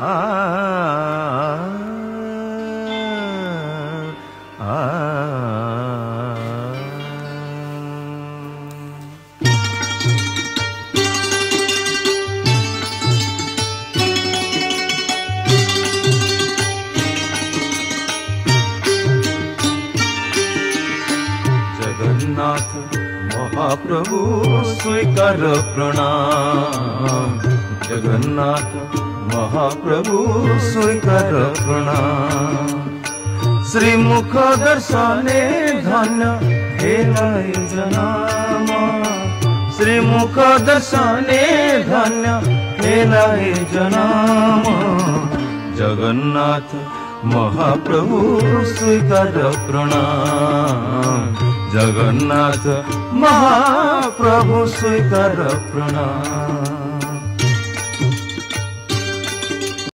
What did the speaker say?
आ आ जगन्नाथ महाप्रभु स्वीकार प्रणाम। जगन्नाथ महाप्रभु स्वीकार प्रणाम। श्रीमुख दर्शने धन्य हेलाई जनाम। श्रीमुख दर्शने धन्य हेलाई जनाम। जगन्नाथ महाप्रभु स्वीकार प्रणाम। जगन्नाथ महाप्रभु स्वीकार प्रणाम।